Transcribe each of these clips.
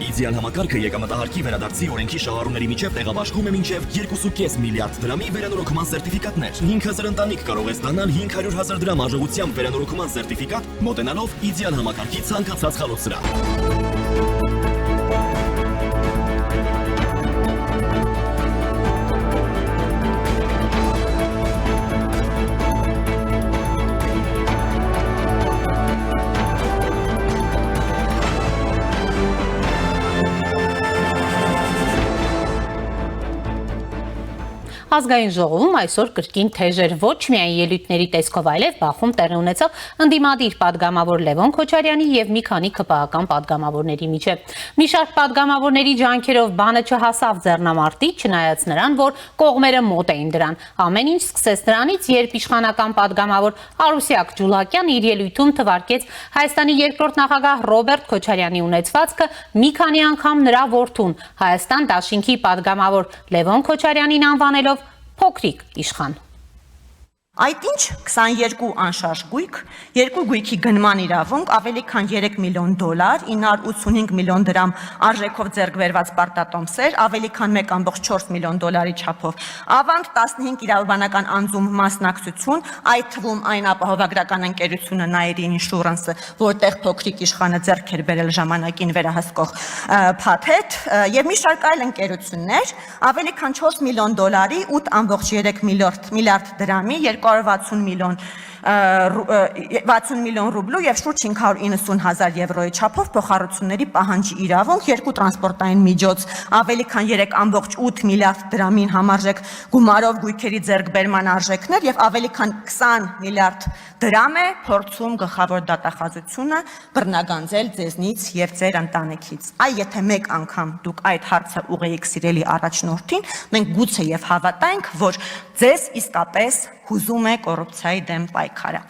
Իդեալ համակարգը եկամտահարկի վերադարձի օրենքի շահառուների միջև տեղաբաշխում է մինչև 2.5 միլիարդ դրամի վերանորոգման սերտիֆիկատներ։ 5000 ընտանիք կարող է ստանալ 500,000 դրամ արժողությամբ վերանորոգման սերտիֆիկատ, մոտենալով իդեալ համակարգի ցանկացած խալոցրահ։ Ազգային ժողովում այսօր կրկին թեժեր ոչ միայն ելույթների տեսքով, այլև բախում տեղի ունեցավ ընդդիմադիր падգամավոր Լևոն Քոչարյանի եւ մի քանի ԿՊԱ-ական падգամավորների միջև։ Մի շարք падգամավորների ջանքերով բանը չհասավ ձեռնամարտի, չնայած նրան, որ կողմերը մոտ էին դրան։ Ամեն ինչ սկսեց նրանից, երբ իշխանական падգամավոր Արուսյակ Ջուլակյան իր ելույթում թվարկեց Հայաստանի երկրորդ նախագահ Ռոբերտ Քոչարյանի ունեցվածքը, մի քանի անգամ նրա որդուն Հայաստան դաշինքի падգամավոր Լևոն Քոչարյանին անվանելով փոքրիկ իշխան։ Այդ ինչ 22 անշարժ գույք, երկու գույքի գնման իրավունք, ավելի քան 3 միլիոն դոլար, 985 միլիոն դրամ արժեքով ձեռք բերված պարտատոմսեր, ավելի քան 1.4 միլիոն դոլարի չափով ավանդ, 15 իրավաբանական անձում մասնակցություն, այդ թվում այն ապահովագրական ընկերությունը Nairi Insurance-ը, որտեղ փոքրիկ իշխանը ձեռք էր բերել ժամանակին վերահսկող փաթեթ, եւ մի շարք այլ ընկերություններ, ավելի քան 4 միլիոն դոլարի, 8.3 միլիարդ դրամի, 60 միլիոն ռուբլու եւ շուրջ 590,000 եվրոյի չափով փոխառությունների պահանջի իրավունք, երկու տրանսպորտային միջոց, ավելի քան 3.8 միլիարդ դրամին համարժեք գումարով գույքերի ձեռքբերման արժեքներ եւ ավելի քան 20 միլիարդ դրամ է փորձում գլխավոր դատախազությունը բռնագանձել ձեզնից եւ ձեր ընտանիքից։ Այ եթե մեկ անգամ դուք այդ հարցը ուղեիք սիրելի առաջնորդին, մենք գուցե եւ հավատայինք, որ ձեզ իսկապես հուզում է կոռուպցիայի դեմ պայքարը։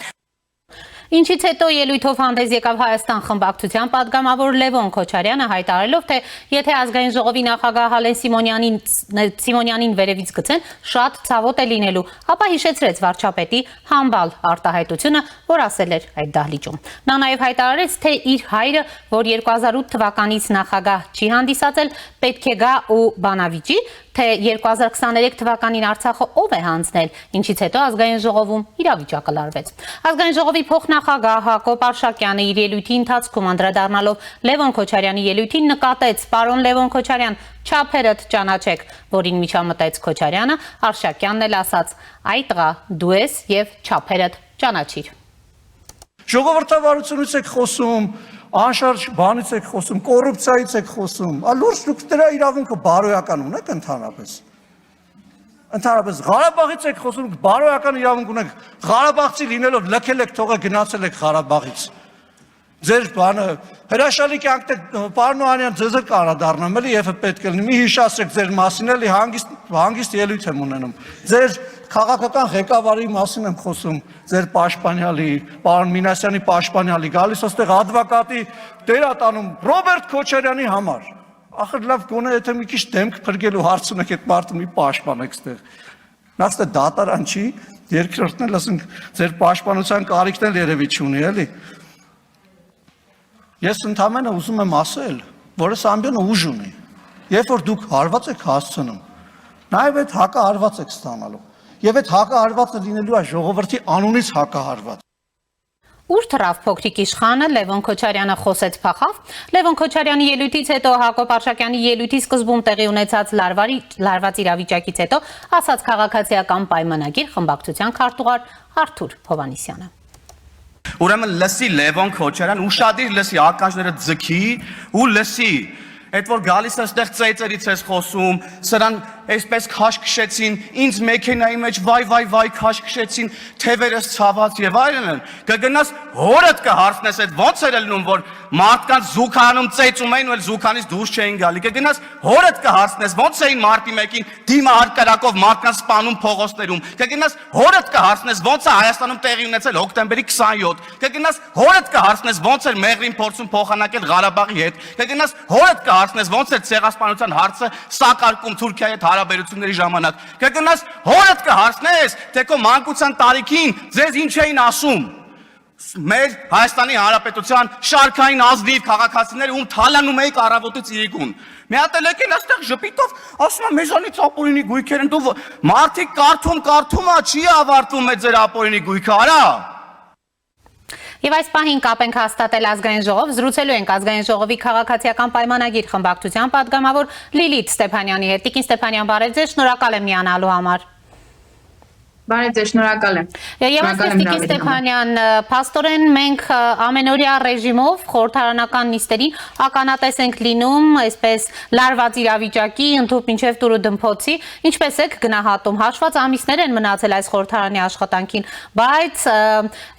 Ինչից հետո ելույթով հանդես եկավ Հայաստան խմբակցության падգամավոր Լևոն Քոչարյանը, հայտարարելով, թե եթե ազգային ժողովի նախագահ Հալեն Սիմոնյանին վերևից գցեն, շատ ցավոտ է լինելու, ապա հիշեցրեց վարչապետի համբալ արտահայտությունը, որ ասել էր այդ դահլիճում։ Նա նաև հայտարարեց, թե իր հայրը, որ 2008 թվականից նախագահ չի հանդիսացել, պետք է գա ու բանավիճի, թե 2023 թվականին Արցախը ով է հանձնել, ինչից հետո ազգային ժողովում իրավիճակը լարվեց։ Ազգային ժողովի փոխնախագահ Հակոբ Արշակյանը իր ելույթի ընթացքում անդրադառնալով Լևոն Քոչարյանի ելույթին նկատեց. «Պարոն Լևոն Քոչարյան, չափերդ ճանաչեք», որին միջամտեց Քոչարյանը, Արշակյանն էլ ասաց. «Այ տղա, դու ես եւ չափերդ ճանաչիր»։ Ժողովրդավարությունից եք խոսում, անշարժ բանից եք խոսում, կոռուպցիայից եք խոսում, լուրջ դուք դրա իրավունքը բարոյական ունեք ընդհանրապես։ Ընդհանրապես Ղարաբաղից եք խոսում, բարոյական իրավունք ունեք, Ղարաբաղցի լինելով լքել եք, թողը գնացել եք Ղարաբաղից։ Ձեր բանը հրաշալի կյանք պարոն Օհանյան ձեզ էլ կանրադառնամ, էլի եւ պետք է լինի, մի հիշացրեք ձեր մասին, էլի հանգիստ ելույթ եմ ունենում։ Ձեր քաղաքական ղեկավարի մասին եմ խոսում, ձեր պաշտպանյալի, պարոն Մինասյանի պաշտպանյալի, գալիս ոստեղ advokati դերատանում Ռոբերտ Քոչարյանի համար։ Ախր լավ գոնե եթե մի քիչ դեմք փրկելու հարց ունեք այդ մարդը մի պաշտպանեք ստեղ։ Նախ դե դատարան չի, երկրորդն էլ ասենք ձեր պաշտպանության կարիքն էլ երևի չունի, էլի։ Ես ընդհանրապես ուզում եմ ասել, որ այս ամբյոնը ուժ ունի։ Երբ որ դուք հարված եք հասցնում, նաև այդ հակահարված եք ստանալու։ Եվ այդ հակահարվածը լինելու է ժողովրդի անունից հակահարված։ Ուր թռավ փոքրիկ իշխանը, Լևոն Քոչարյանը խոսեց փախավ։ Լևոն Քոչարյանի ելույթից հետո Հակոբ Արշակյանի ելույթի սկզբում տեղի ունեցած լարված իրավիճակից հետո ասաց քաղաքացիական պայմանագիր խմբակցության քարտուղար Արթուր Հովհաննիսյանը։ Ուրեմն լսի Լևոն Քոչարյան, ուշադիր լսի, ականջները ձգի ու լսի, այդ որ գալիս այստեղ ծեծերից ես խոսում, սրան այսպես քաշ քշեցին, ինձ մեքենայի մեջ վայ քաշ քշեցին, թևերս ցաված եւ այլն, կգնաս հորդ կհարցնես, այդ ոնց էր ելնում, որ մարդկանց զուգանում ծեծում էին ու զուգանից դուրս չէին գալի, կգնաս հորդ կհարցնես, ոնց էին մարտի 1-ին դիմահարկարակով մարդկանց սպանում փողոցներում, կգնաս հորդ կհարցնես, ոնց է Հայաստանում տեղի ունեցել հոկտեմբերի 27, կգնաս հորդ կհարցնես, ոնց էր Մեղրին փորձում փոխանակել Ղարաբաղի հետ, կգնաս հորդ կհարցնես, ոնց էր ցեղասպանության հարցը սակարկում Թուրքիայի հետ հարաբերությունների ժամանակ, կգնաս հորդ կհարցնես, թե քո մանկության տարիքին ձեզ ինչ էին ասում, Մեր Հայաստանի Հանրապետության շարքային ազնիվ քաղաքացիները ում թալանում էիք առավոտից իրիկուն։ Մի հատ էլ եկել այստեղ ժպիտով ասում եմ մեզանից ապօրինի գույքեր են դու մարդիկ կարդում չի ավարտվում է ձեր ապօրինի գույքը, արա։ Եվ այս պահին կապ ենք հաստատել ազգային ժողով, զրուցելու ենք ազգային ժողովի քաղաքացիական պայմանագիր խմբակցության պատգամավոր Լիլիթ Ստեփանյանի հետ։ Տիկին Ստեփանյան, բարև ձեզ, շնորհակալ եմ միանալու համար։ Բարև ձեզ, շնորհակալ եմ։ Եվ այսպես Տիկին Ստեփանյան, փաստորեն մենք ամենօրյա ռեժիմով խորհրդարանական նիստերին ականատես ենք լինում, այսպես լարված իրավիճակի, ընդհուպ մինչև տուրը դմփոցի, ինչպես եք գնահատում, հաշված ամիսներ են մնացել այս խորհրդարանի աշխատանքին, բայց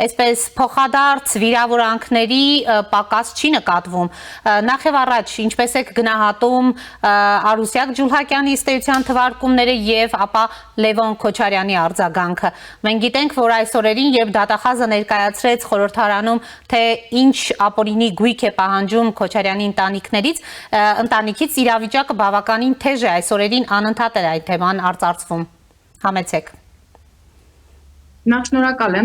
այսպես փոխադարձ վիրավորանքների պակաս չի նկատվում։ Նախ եւ առաջ, ինչպես եք գնահատում Արուսյակ Ջուլհակյանի ըստ էության թվարկումները եւ ապա Լևոն Քոչարյանի արձագանքը։ Մենք գիտենք, որ այս օրերին, երբ դատախազը ներկայացրեց խորհրդարանում, թե ինչ ապօրինի գույք է պահանջում Քոչարյանի ընտանիքից, իրավիճակը բավականին թեժ է, այս օրերին անընդհատ է այդ թեման արծարծվում։ Համեցեք։ Նախ շնորհակալ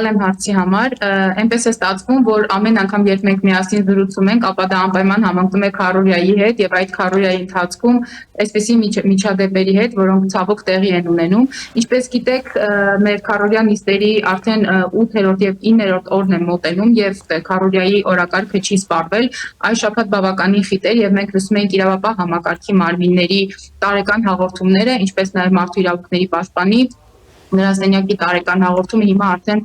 եմ հարցի համար, այնպես է ստացվում, որ ամեն անգամ երբ մենք միասին զրուցում ենք, ապա դա անպայման համընկնում է քարորիայի հետ եւ այդ քարորիայի ընթացքում այսպիսի միջադեպերի հետ, որոնք ցավոք տեղի են ունենում։ Ինչպես գիտեք, մեր քարորիա նիստերի արդեն 8-րդ եւ 9-րդ օրն է մոտենում եւ քարորիայի օրակարգը չի սպառվել։ Այս շաբաթ բավականին խիտ էր եւ մենք լսում ենք իրավապահ համակարգի մարմինների տարեկան հաղորդումները, ինչպես նաեւ մարդու իրավունքների պաշտպանի Նրազենյակի տարեկան հաղորդումը հիմա արդեն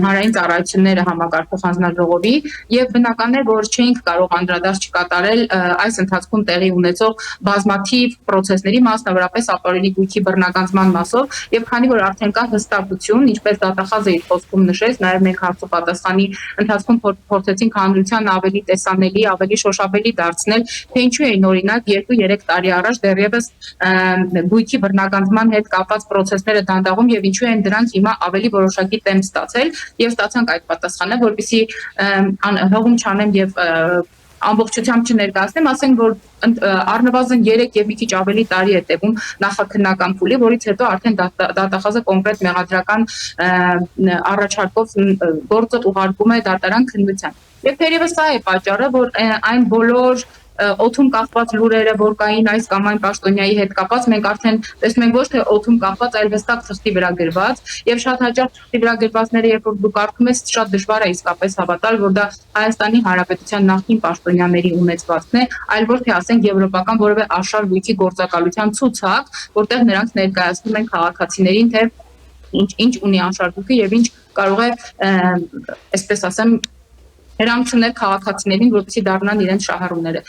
հանրային ծառայությունները համակարգող հանձնաժողովի եւ բնական է, որ չէինք կարող անդրադարձ չկատարել այս ընթացքում տեղի ունեցող բազմաթիվ process-ների, մասնավորապես ապօրինի գույքի բռնականցման մասով եւ քանի որ արդեն կա հստակություն, ինչպես դատախազը իր խոսքում նշեց, նաեւ մենք հարցոպատասխանի ընթացքում փորձեցինք հանրության ավելի տեսանելի, ավելի շոշափելի դարձնել, թե ինչու էին օրինակ 2-3 տարի առաջ դեռևս գույքի բռնականցման հետ կապված process-ները դանդաղում եւ ինչու են դրանք հիմա ավելի որոշակի տեմպ ստացել եւ ստացանք այդ պատասխանը, որպեսզի հողում չանեմ եւ ամբողջությամբ չներկայացնեմ, ասենք որ առնվազն 3 եւ մի քիչ ավելի տարի է տևում նախաքննական փուլի, որից հետո արդեն դատախազը կոնկրետ մեղադրական առաջարկով գործը ուղարկում է դատարան քննության։ Եվ թերևս սա է պատճառը, որ այն բոլոր օթում կախված լուրերը, որ կային այս կամ այն պաշտոնյայի հետ կապված, մենք արդեն տեսնում ենք ոչ թե օթում կախված, այլ հստակ թղթի վրա գրված, եւ շատ հաճախ թղթի վրա գրվածները, երբ որ դու կարդում ես, շատ դժվար է իսկապես հավատալ, որ դա Հայաստանի Հանրապետության նախկին պաշտոնյաների ունեցվածքն է, այլ ոչ թե ասենք եվրոպական որևէ աշխարհ գույքի գործակալության ցուցակ, որտեղ նրանք ներկայացնում են քաղաքացիներին, թե ինչ ունի անշարժույթը եւ ինչ կարող է, այսպես ասեմ, հրամչուներ քաղաքացիներին, որպեսզի դառնան իրենց շահառուները։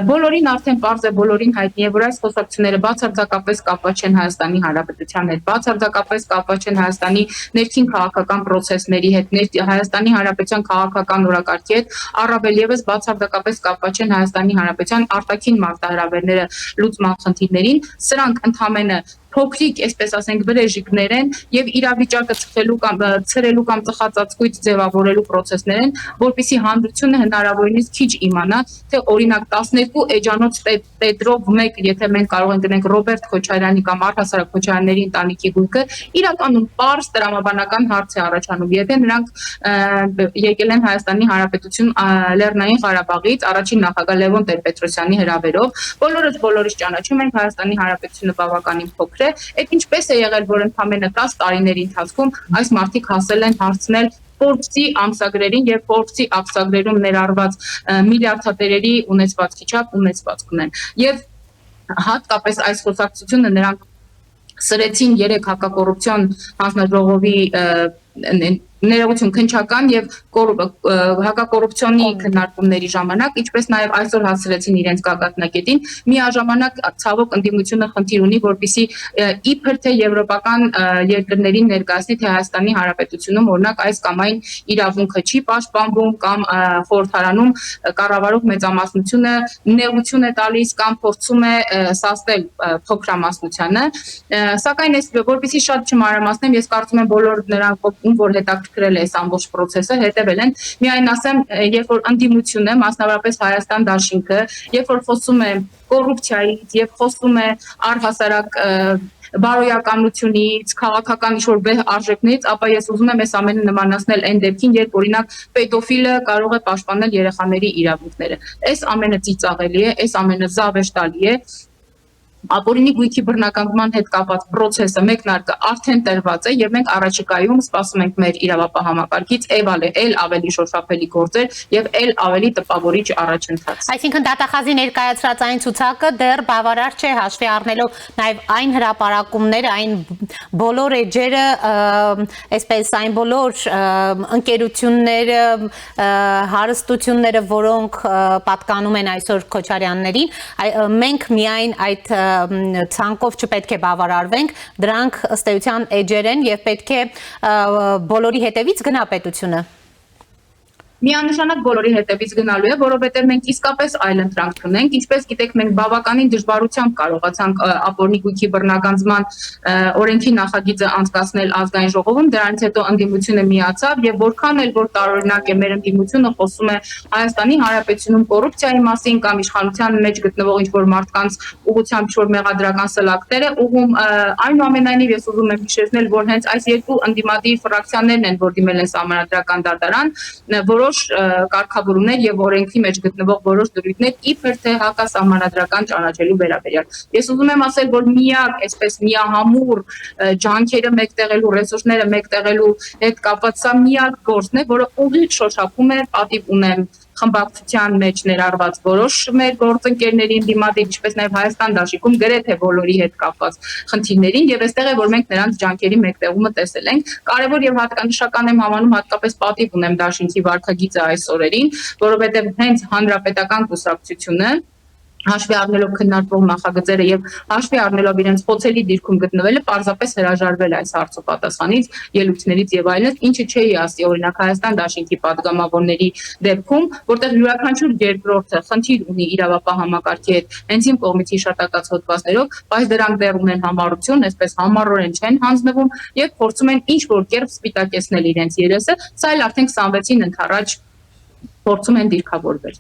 Բոլորին արդեն պարզ է, բոլորին հայտնի է, որ այս խոսակցությունները բացարձակապես կապված չեն Հայաստանի Հանրապետության հետ, բացարձակապես կապված չեն Հայաստանի ներքին քաղաքական process-ների հետ, Հայաստանի Հանրապետության քաղաքական օրակարգի հետ, առավել եւս բացարձակապես կապված չեն Հայաստանի Հանրապետության արտաքին մարտահրավերները լուծման խնդիրներին, սրանք ընդհանրապես փոքրիկ, այսպես ասենք, վրեժիկներ են եւ իրավիճակը ցրելու կամ ծխածածկույց ձևավորելու process-ներ են, որպեսզի հանրությունը հնարավորինս քիչ իմանա, թե օրինակ 12 էջանոց տետրով 1, եթե մենք կարող ենք գնենք Ռոբերտ Քոչարյանի կամ Առհասարակ Քոչարյանների ընտանիքի գույքը, իրականում պարզ տրամաբանական հարց է առաջանում, եթե նրանք եկել են Հայաստանի Հանրապետություն Լեռնային Ղարաբաղից, առաջին նախագահ Լևոն Տեր-Պետրոսյանի հրավերով, բոլորից ճանաչում ենք Հայաստանի Հանրապետությունը բավականին փոքր է, այդ ինչպես է եղել, որ ընդամենը 10 տարիների ընթացքում այս մարդիկ հասել են հարցնել Forbes-ի ամսագրերին եւ Forbes-ի ամսագրերում ներառված միլիարդատերերի ունեցվածքի չափ ունեցվածք ունեն։ Եվ հատկապես այս խոսակցությունը նրանք սրեցին 3 հակակոռուպցիոն հանձնաժողովի ներողություն քննչական եւ հակակոռուպցիոնի քննարկումների ժամանակ, ինչպես նաեւ այսօր հասցրեցին իրենց գագաթնակետին, միաժամանակ ցավոք ընդդիմությունը խնդիր ունի, որպեսզի իբր թե եվրոպական երկրներին ներկայացնի, թե Հայաստանի Հանրապետությունում օրինակ այս կամ այն իրավունքը չի պաշտպանվում կամ խորհրդարանում կառավարող մեծամասնությունը նեղություն է տալիս կամ փորձում է սաստել փոքրամասնությանը, սակայն այս որպեսզի շատ չմանրամասնեմ, ես կարծում եմ բոլոր նրանք ում որ հետաքրքրել է այս ամբողջ process-ը, հետևել են, միայն ասեմ, երբ որ ընդդիմությունը, մասնավորապես Հայաստան Դաշինքը, երբ որ խոսում է կոռուպցիայից եւ խոսում է առհասարակ բարոյականությունից, քաղաքական ինչ-որ վեհ արժեքներից, ապա ես ուզում եմ այս ամենը նմանացնել այն դեպքին, երբ օրինակ պետոֆիլը կարող է պաշտպանել երեխաների իրավունքները։ Այս ամենը ծիծաղելի է, այս ամենը զավեշտալի է։ Ապօրինի գույքի բռնակալման հետ կապված process-ը մեկնարկը արդեն տրված է եւ մենք առաջիկայում սպասում ենք մեր իրավապահ համակարգից ել ավելի շոշափելի գործեր եւ ավելի տպավորիչ առաջընթաց։ Այսինքն դատախազի ներկայացրած այն ցուցակը դեռ բավարար չէ հաշվի առնելով նաեւ այն հրապարակումները, այն բոլոր էջերը, այսպես այն բոլոր ընկերությունները, հարստությունները, որոնք պատկանում են այսօր Քոչարյաններին, մենք միայն այդ ցանկով չպետք է բավարարվենք, դրանք ըստ էության էջեր են եւ պետք է բոլորի հետևից գնա պետությունը։ Միանշանակ բոլորի հետևից գնալու է, որովհետև մենք իսկապես այլընտրանք ունենք, ինչպես գիտեք, մենք բավականին դժվարությամբ կարողացանք ապօրինի գույքի բռնագանձման օրենքի նախագիծը անցկացնել ազգային ժողովում, դրանից հետո ընդդիմությունը միացավ եւ որքան էլ որ տարօրինակ է մեր ընդդիմությունը խոսում է Հայաստանի Հանրապետությունում կոռուպցիայի մասին կամ իշխանության մեջ գտնվող ինչ-որ մարդկանց ուղղությամբ ինչ-որ մեղադրական սլակներ է ուղում, այնուամենայնիվ ես ուզում եմ հիշեցնել, որ հենց այս երկու ընդդիմադիր ֆրակցիաներն են, որ դիմել են Սահմանադրական դատարան, որոշ կարգավորումներ եւ օրենքի մեջ գտնվող որոշ դրույթներ իբր թե հակասահմանադրական ճանաչելու վերաբերյալ։ Ես ուզում եմ ասել, որ միակ այսպես միահամուռ ջանքերը մեկտեղելու, ռեսուրսները մեկտեղելու հետ կապված սա միակ գործն է, որը ուղիղ շոշափում է, պատիվ ունեմ խմբակցության մեջ ներառված որոշ մեր գործընկերների դիմադիր, ինչպես նաև Հայաստան դաշինքում գրեթե բոլորի հետ կապված խնդիրներին եւ այստեղ է որ մենք նրանց ջանքերի մեկտեղումը տեսել ենք։ Կարևոր եւ հատկանշական եմ համանում հատկապես պատիվ ունեմ դաշինքի վարքագիծը այս օրերին, որովհետեւ հենց հանրապետական կուսակցությունը հաշվի առնելով քննարկվող նախագծերը եւ հաշվի առնելով իրենց խոցելի դիրքում գտնվելը պարզապես հրաժարվել այս հարցու պատասխանից, ելույթներից եւ այլն, ինչը չէի ասի օրինակ Հայաստան դաշինքի падգամավորների դեպքում, որտեղ յուրաքանչյուր երկրորդը խնդիր ունի իրավապահ համակարգի հետ, հենց իմ կողմից հիշատակած հոդվածներով, բայց դրանք դեռ ունեն համառություն, այսպես համառորեն չեն հանձնվում եւ փորձում են ինչ որ կերպ սպիտակեցնել իրենց երեսը, սա էլ արդեն 26-ին ընթരാճ փորձում են դիրքավորվել։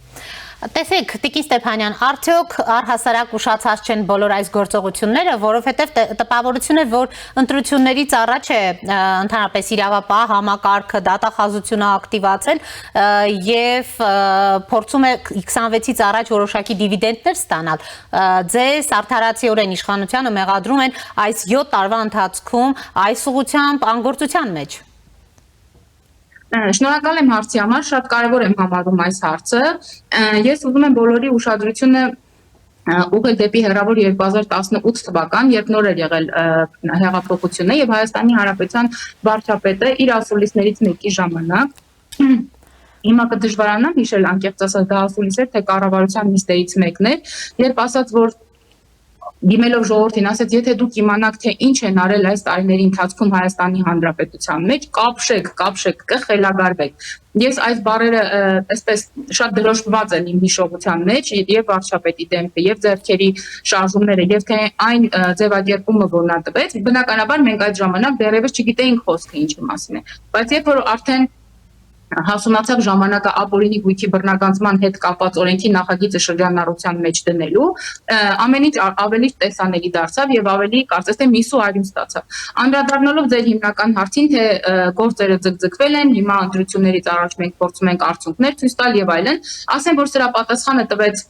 Տեսեք, Տիկին Ստեփանյան, արդյոք առհասարակ ուշացած չեն բոլոր այս գործողությունները, որովհետև տպավորություն է, որ ընտրություններից առաջ է ընդհանրապես իրավապահ համակարգը, դատախազությունը ակտիվացել եւ փորձում է 26-ից առաջ որոշակի դիվիդենդներ ստանալ։ Ձեզ արդարացիորեն իշխանությանը մեղադրում են այս 7 տարվա ընթացքում այս ուղղությամբ անգործության մեջ։ Շնորհակալ եմ հարցի համար, շատ կարևոր եմ համարում այս հարցը։ Ես ուզում եմ բոլորի ուշադրությունը ուղղել դեպի հեռավոր 2018 թվական, երբ նոր էր եղել հեղափոխությունը եւ Հայաստանի Հանրապետության վարչապետը իր ասուլիսներից մեկի ժամանակ հիմա կդժվարանամ հիշել անկեղծ ասած դա ասուլիս էր, թե կառավարության նիստերից մեկն էր, երբ ասաց, որ դիմելով ժողովրդին ասեց, եթե դուք իմանաք, թե ինչ են արել այս տարիների ընթացքում Հայաստանի Հանրապետության մեջ, կապշեք, կխելագարվեք։ Ես այս բառերը այսպես շատ դրոշմված են իմ հիշողության մեջ եւ վարչապետի դեմքը եւ ձեռքերի շարժումները եւ թե այն ձևակերպումը, որ նա տվեց, բնականաբար մենք այդ ժամանակ դեռևս չգիտեինք խոսքը ինչի մասին է, բայց երբ որ արդեն հասունացավ ժամանակը ապօրինի գույքի բռնագանձման հետ կապված օրենքի նախագիծը շրջանառության մեջ դնելու, ամեն ինչ ավելի տեսանելի դարձավ եւ ավելի կարծես թե միսու այրում ստացավ։ Անդրադառնալով ձեր հիմնական հարցին, թե գործերը ձգձգվել են, հիմա ընտրություններից առաջ մենք փորձում ենք արդյունքներ ցույց տալ եւ այլն, ասեմ, որ սրա պատասխանը տվեց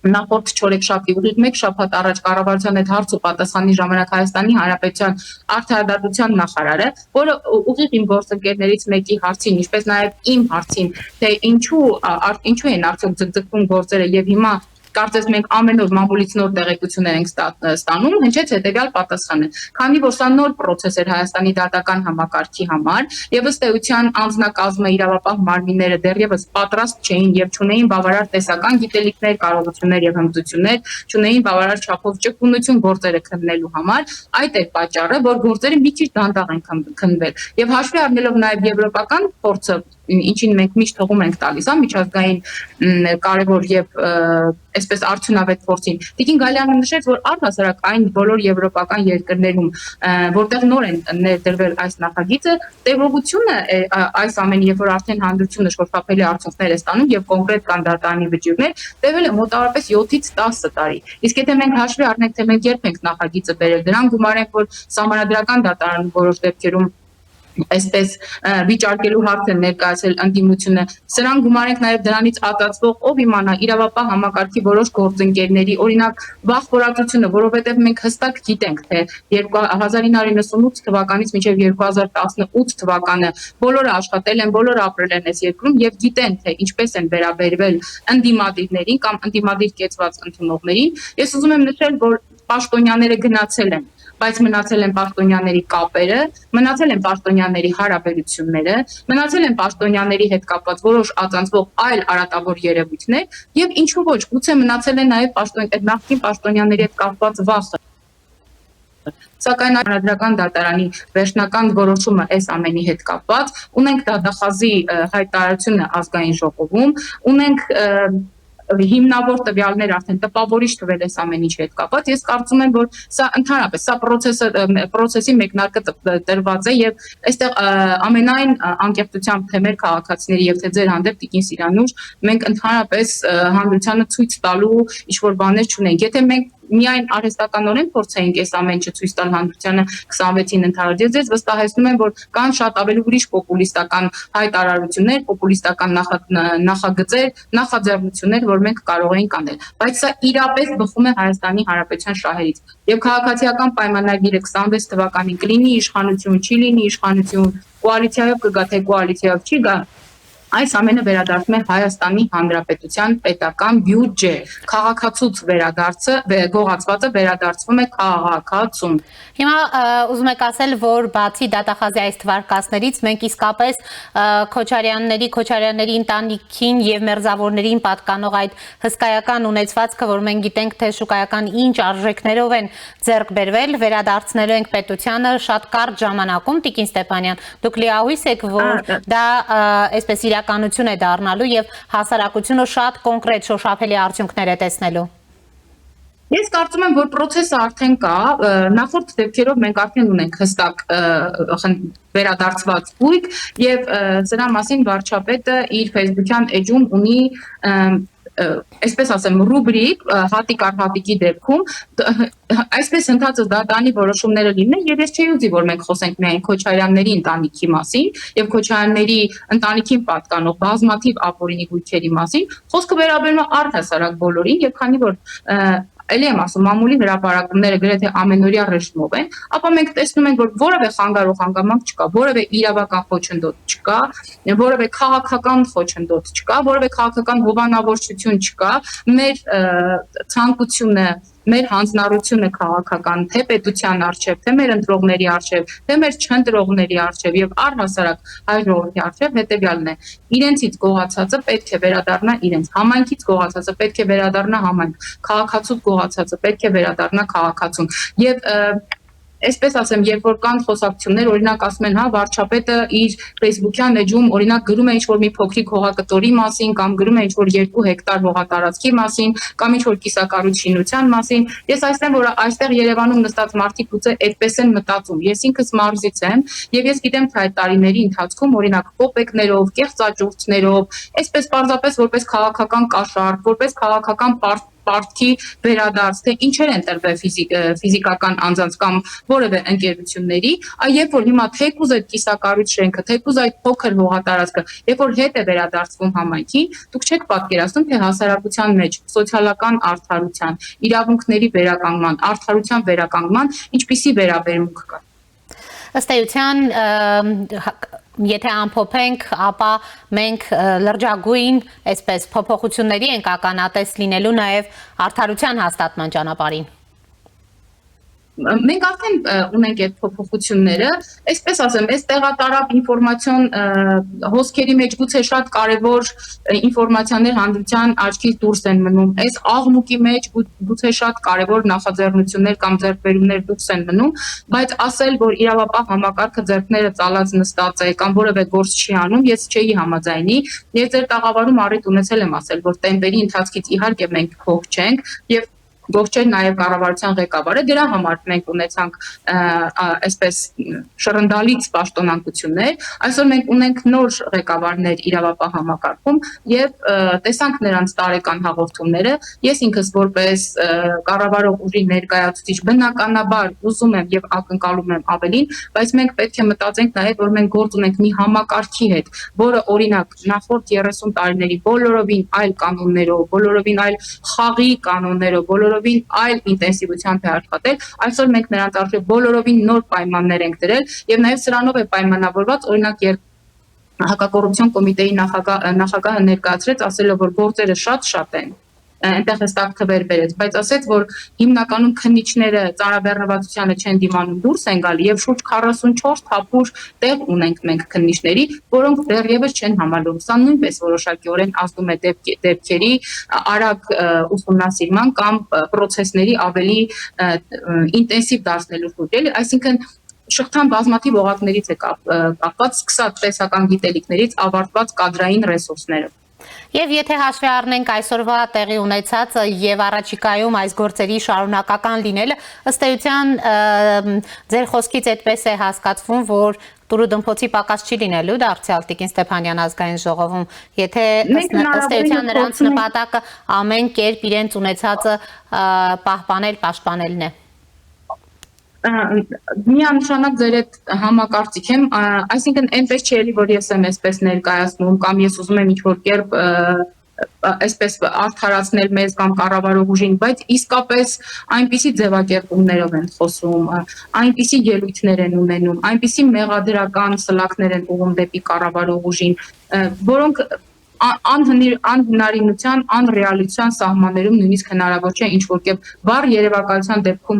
նախորդ չորեքշաբթի ուղիղ մեկ շաբաթ առաջ կառավարության այդ հարց ու պատասխանի ժամանակ Հայաստանի Հանրապետության արդարադատության նախարարը, որը ուղիղ իմ գործընկերներից մեկի հարցին, ինչպես նաև իմ հարցին, թե ինչու են արդյոք ձգձգվում գործերը եւ հիմա կարծես մենք ամեն օր մամուլից նոր տեղեկություններ ենք ստանում, հնչեց հետեւյալ պատասխանը։ Քանի որ սա նոր process էր Հայաստանի դատական համակարգի համար եւ ըստ էության անձնակազմը իրավապահ մարմինները դեռևս պատրաստ չէին եւ չունեին բավարար տեսական գիտելիքներ, կարողություններ եւ հմտություններ, չունեին բավարար չափով ճկունություն գործերը քննելու համար, այդ է պատճառը, որ գործերը մի քիչ դանդաղ են քննվել։ Եվ հաշվի առնելով նաեւ եվրոպական փորձը ինչին մենք միշտ թողում ենք տալիս, միջազգային կարևոր եւ այսպես արդյունավետ փորձին։ Տիկին Գալյանը նշեց, որ առհասարակ այն բոլոր եվրոպական երկրներում, որտեղ նոր են ներդրվել այս նախագիծը, տևողությունը այս ամենի, երբ որ արդեն հանրությունը շոշափելի արդյունքներ է ստանում եւ կոնկրետ կան դատարանի վճիռներ, տևել է մոտավորապես 7-ից 10 տարի։ Իսկ եթե մենք հաշվի առնենք, թե մենք երբ ենք նախագիծը բերել, դրան գումարենք, որ Սահմանադրական դատարանը որոշ դեպքերում այսպես վիճարկելու հարց է ներկայացել ընդդիմությունը, սրան գումարենք նաև դրանից ածածվող, ով իմանա իրավապահ համակարգի որոշ գործընկերների, օրինակ վաղ խորացությունը, որովհետև մենք հստակ գիտենք, թե 1998 թվականից մինչև 2018 թվականը բոլորը աշխատել են, բոլորը ապրել են այս երկրում եւ գիտեն, թե ինչպես են վերաբերվել ընդդիմադիրներին կամ ընդդիմադիր կեցված ընդունողներին։ Ես ուզում եմ նշել, որ պաշտոնյաները գնացել են, բայց մնացել են պաշտոնյաների կապերը, մնացել են պաշտոնյաների հարաբերությունները, մնացել են պաշտոնյաների հետ կապված որոշ ածանցվող այլ արատավոր երևույթներ եւ ինչու ոչ, գուցե մնացել է նաեւ նախկին պաշտոնյաների հետ կապված վախը։ Սակայն Սահմանադրական դատարանի վերջնական որոշումը այս ամենի հետ կապված, ունենք դատախազի հայտարարությունը ազգային ժողովում, ունենք հիմնավոր տվյալներ արդեն տպավորիչ թվել այս ամեն ինչի հետ կապված, ես կարծում եմ, որ սա ընդհանրապես սա process-ի մեկնարկը տրված է եւ այստեղ ամենայն անկեղծությամբ թե մեր քաղաքացիների եւ թե ձեր հանդեպ Տիկին Սիրանուշ մենք ընդհանրապես հանրությանը ցույց տալու ինչ որ բաներ չունենք։ Եթե մենք միայն արհեստականորեն փորձեինք այս ամեն ինչը ցույց տալ հանրությանը 26-ին ընթացած, ես ձեզ վստահեցնում եմ, որ կան շատ ավելի ուրիշ պոպուլիստական հայտարարություններ, պոպուլիստական նախագծեր, նախաձեռնություններ, որ մենք կարող էինք անել, բայց սա իրապես բխում է Հայաստանի Հանրապետության շահերից։ Եվ քաղաքացիական պայմանագիրը 26 թվականին կլինի իշխանություն, չի լինի իշխանություն, կոալիցիայով կգա, թե կոալիցիայով չի գա, այս ամենը վերադարձում է Հայաստանի Հանրապետության պետական բյուջե, քաղաքացուց գողացվածը վերադարձվում է քաղաքացուն։ Հիմա ուզում եք ասել, որ բացի դատախազի այս թվարկածներից մենք իսկապես Քոչարյանների ընտանիքին եւ մերձավորներին պատկանող այդ հսկայական ունեցվածքը, որ մենք գիտենք, թե շուկայական ինչ արժեքներով են ձեռք բերվել, վերադարձնելու ենք պետությանը շատ կարճ ժամանակում, Տիկին Ստեփանյան, դուք լիահույս եք, որ դա այսպես իրականություն է դառնալու եւ հասարակությունը շատ կոնկրետ շոշափելի արդյունքներ է տեսնելու։ Ես կարծում եմ, որ process-ը արդեն կա, նախորդ դեպքերով մենք արդեն ունենք հստակ վերադարձված գույք եւ սրա մասին վարչապետը իր Facebook-յան էջում ունի այսպես ասեմ ռուբրիկ հատիկ առ հատիկի դեպքում այսպես ընթացած դատարանի որոշումները լինեն եւ ես չի ուզի որ մենք խոսենք միայն Քոչարյանների ընտանիքի մասին եւ Քոչարյանների ընտանիքին պատկանող բազմաթիվ ապօրինի գույքերի մասին խոսքը վերաբերում է առհասարակ բոլորին եւ քանի որ Էլի եմ ասում, մամուլի հրապարակումները գրեթե ամենօրյա ռեժիմով են, ապա մենք տեսնում ենք, որ որևէ խանգարող հանգամանք չկա, որևէ իրավական խոչընդոտ չկա, որևէ քաղաքական խոչընդոտ չկա, որևէ քաղաքական հովանավորչություն չկա, մեր ցանկությունը մեր հանձնառությունը քաղաքական թե պետության արչև, թե մեր ընտրողների արչև, թե մեր չընտրողների արչև եւ առհասարակ հայ ժողովրդի արչև հետեւյալն է. իրենցից գողացածը պետք է վերադառնա իրենց, համայնքից գողացածը պետք է վերադառնա համայնք, քաղաքացուց գողացածը պետք է վերադառնա քաղաքացուն եւ Այսպես ասեմ, երբ որ կան խոսակցություններ, օրինակ ասում են, հա, վարչապետը իր Facebook-յան էջում օրինակ գրում է ինչ-որ մի փոքրիկ հողակտորի մասին, կամ գրում է ինչ-որ 2 հեկտար հողատարածքի մասին, կամ ինչ-որ կիսակառույցինության մասին։ Ես ասեմ, որ այստեղ Երևանում նստած մարդիկ գուցե այդպես են մտածում։ Ես ինքս մարզից եմ, եւ ես գիտեմ, թե այդ տարիների ընթացքում օրինակ կոպեկներով, կեղծաճուղթներով, այսպես պարզապես որպես քաղաքական կաշառք, որպես քաղաքական պարտքի վերադարձ, թե ինչեր են տրվել ֆիզիկական անձանց կամ որևէ ընկերությունների, երբ որ հիմա թեկուզ այդ կիսակառույց շենքը, թեկուզ այդ փոքր հողատարածքը, երբ որ հետ է վերադարձվում համայնքին, դուք չեք պատկերացնում, թե հասարակության մեջ սոցիալական արդարության, իրավունքների վերականգնման, արդարության վերականգնման ինչպիսի վերաբերմունք կա։ Ըստ էության, եթե ամփոփենք, ապա մենք լրջագույն այսպես փոփոխությունների ենք ականատես լինելու նաև արդարության հաստատման ճանապարհին։ Մենք արդեն ունենք այդ փոփոխությունները, այսպես ասեմ, այս տեղատարապ ինֆորմացիոն հոսքերի մեջ գուցե շատ կարևոր ինֆորմացիաներ հանդիպության աչքից դուրս են մնում, այս աղմուկի մեջ գուցե շատ կարևոր նախաձեռնություններ կամ ձեռքբերումներ դուրս են մնում, բայց ասել, որ իրավապահ համակարգը ձեռքները ծալած նստած է կամ որևէ գործ չի անում, ես չէի համաձայնի, ես ձեր տաղավարում առիթ ունեցել եմ ասել, որ տեմպերի ընթացքից իհարկե մենք փող չենք եւ ողջեր նաև կառավարության ղեկավարը դրա համար մենք ունեցանք այսպես շռնդալից պաշտոնանկություններ այսօր մենք ունենք նոր ղեկավարներ իրավապահ համակարգում եւ տեսանք նրանց տարեկան հաղորդումները ես ինքս որպես կառավարող ուժի ներկայացուցիչ բնականաբար ուզում եմ եւ ակնկալում եմ ավելին բայց մենք պետք է մտածենք նաև որ մենք գործ ունենք մի համակարգի հետ որը օրինակ նախորդ 30 տարիների բոլորովին այլ կանոններով բոլորովին այլ խաղի կանոններով բոլորովին այլ ինտենսիվությամբ է աշխատել այսօր մենք նրանց արդյոք բոլորովին նոր պայմաններ ենք դրել եւ նաեւ սրանով է պայմանավորված օրինակ երբ հակակոռուպցիոն կոմիտեի նախագահը ներկայացրեց ասելով որ գործերը շատ են այնտեղ հստակ թվեր բերեց բայց ասեց որ հիմնականում քննիչները ծանրաբեռնվածությանը չեն դիմանում դուրս են գալի եւ շուրջ 44 թափուր տեղ ունենք մենք քննիչների որոնք դեռևս չեն համալրում սա նույնպես որոշակիորեն ազդում է դեպքերի արագ ուսումնասիրման կամ process-ների ավելի ինտենսիվ դարձնելու շուրջ էլի այսինքն շղթան բազմաթիվ օղակներից է կապված սկսած տեսական գիտելիքներից ավարտված կադրային ռեսուրսներով Եվ եթե հաշվի առնենք այսօրվա տեղի ունեցածը եւ առաջիկայում այս գործերի շարունակական լինելը, ըստ էության ձեր խոսքից այդպես է հասկացվում, որ տուրուդմփոցի պակաս չի լինելու դարձյալ Տիկին Ստեփանյան ազգային ժողովում, եթե ըստ էության նրանց նպատակը ամեն կերպ իրենց ունեցածը պաշտպանելն է։ Միանշանակ ձեր այդ համակարծիք եմ, այսինքն այնպես չի էլի, որ ես եմ այսպես ներկայացնում կամ ես ուզում եմ ինչ-որ կերպ այսպես արդարացնել մեզ կամ կառավարող ուժին, բայց իսկապես այնպիսի ձևակերպումներով են խոսում, այնպիսի ելույթներ են ունենում, այնպիսի մեղադրական սլաքներ են ուղղում դեպի կառավարող ուժին, որոնք անհնարինության, անռեալության սահմաններում նույնիսկ հնարավոր չէ ինչ-որ կերպ վառ երևակայության դեպքում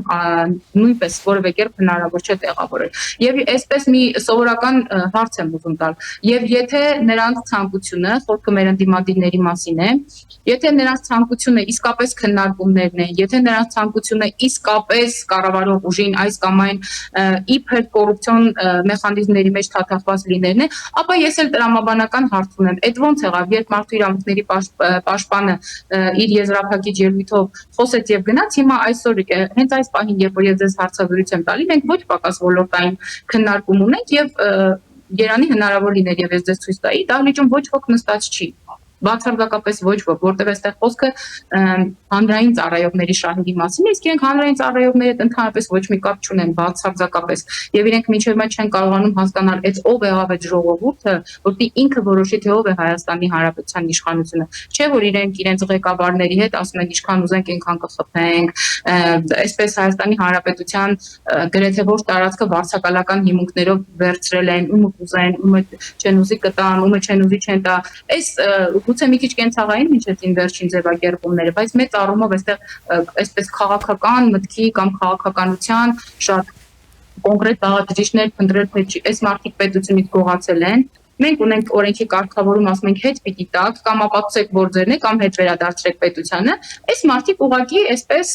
նույնպես որևէ կերպ հնարավոր չէ տեղավորել։ Եվ այսպես մի սովորական հարց եմ ուզում տալ։ Եվ եթե նրանց ցանկությունը, խոսքը մեր ընդդիմադիրների մասին է, եթե նրանց ցանկությունը իսկապես քննարկումներն են, եթե նրանց ցանկությունը իսկապես կառավարող ուժին այս կամ այն իբր կոռուպցիոն մեխանիզմների մեջ թաթախված լինելն է, ապա ես էլ տրամաբանական հարց ունեմ։ Այդ ոնց եղավ երբ մարդու իրավունքների պաշտպանը իր եզրափակիչ ելույթով խոսեց եւ գնաց հիմա այսօր հենց այս պահին երբ որ ես ձեզ հարցազրույց եմ տալի մենք ոչ պակաս ոլորտային քննարկում ունենք եւ Երանի հնարավոր լիներ եւ ես ձեզ ցույց տայի դահլիճում ոչ ոք նստած չի բացարձակապես ոչ ոք, որտեղ այստեղ խոսքը հանրային ծառայողների շահերի մասին է, իսկ իրենք հանրային ծառայողների հետ ընդհանրապես ոչ մի կապ չունեն բացարձակապես, եւ իրենք մինչեւ մա չեն կարողանում հասկանալ այդ ով եղավ այդ ժողովուրդը, որտեղ ինքը որոշի թե ով է Հայաստանի Հանրապետության իշխանությունը, չէ որ իրենց ղեկավարների հետ ասում են ինչքան ուզենք այնքան կխփենք, այսպես Հայաստանի Հանրապետության գրեթե ոչ տարածքը վարձակալական հիմունքներով վերցրել են, ումը կուզեն, ումը չեն ուզի կտան, ումը չեն ուզի չեն տա, այս գուցե մի քիչ կենցաղային միջեցին վերջին ձևակերպումները, բայց մեծ առումով այստեղ այսպես քաղաքական մտքի կամ քաղաքականության շատ կոնկրետ բաղադրիչներ փնտրել պետք այս մարդիկ պետությունից գողացել են մենք ունենք օրենքի կարգավորում ասում ենք հետ պիտի տակ կամ ապացուցեք որ ձերն է կամ հետ վերադարձրեք պետությանը այս մարդիկ ուղղակի այսպես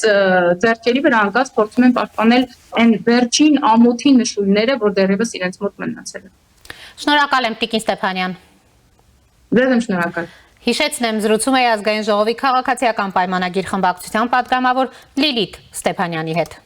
ձեռքերի վրա անկած փորձում են պաշտպանել այն վերջին ամոթի նշույլները որ դեռևս իրենց մոտ մնացել են Շնորհակալ եմ Տիկին Ստեփանյան Ձեզ եմ շնորհակալ Հիշեցնեմ զրուցում է ազգային ժողովի քաղաքացիական պայմանագիր խմբակցության պատգամավոր Լիլիթ Ստեփանյանի հետ